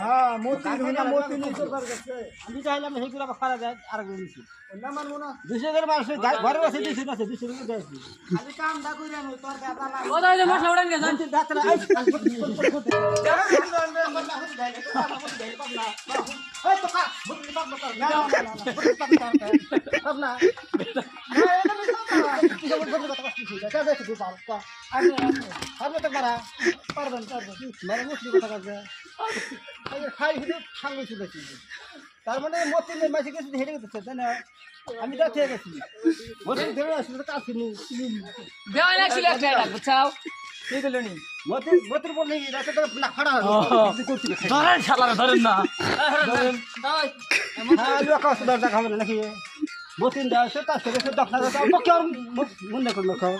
হ্যাঁ মতি আমি চাইলাম সেইগুলো খারা যায় আর বলছি না মানবো না 200 করে মানুষ ঘরে আছে 200 আছে 200 করে দেয়ছি খালি কামটা কইরা নই তোর দাদা না ও দাদা মশলা উড়ান গেছে ডাক্তার আই এই তো খা বুঝলি পাব না না না এটা মিছ না কি সব বন্ধ কথা কইছিস যা যা তুই পার কা আরে আরে তো মারা পারবেন মানে মুসলিম কথা কাজে এই খাই হিদে সাঙ্গ ছিল কি তার মানে মতিনের মাঝে গেছে হেরে গেছে তাই না আমি তো ঠিক আছি মতিন ধরে আসলে তো কাছে নি বেওয়াই লাগছিল একটা বুঝছাও কি দিল নি মতির বলনি রাতে তো না খাড়া করতে ধরেন শালারে ধরেন না হ্যাঁ লোক আছে দরজা খাবে নাকি মতিন দাও সে কাজ করে সে ডাক্তার দাও তো কেউ মনে করলো খাও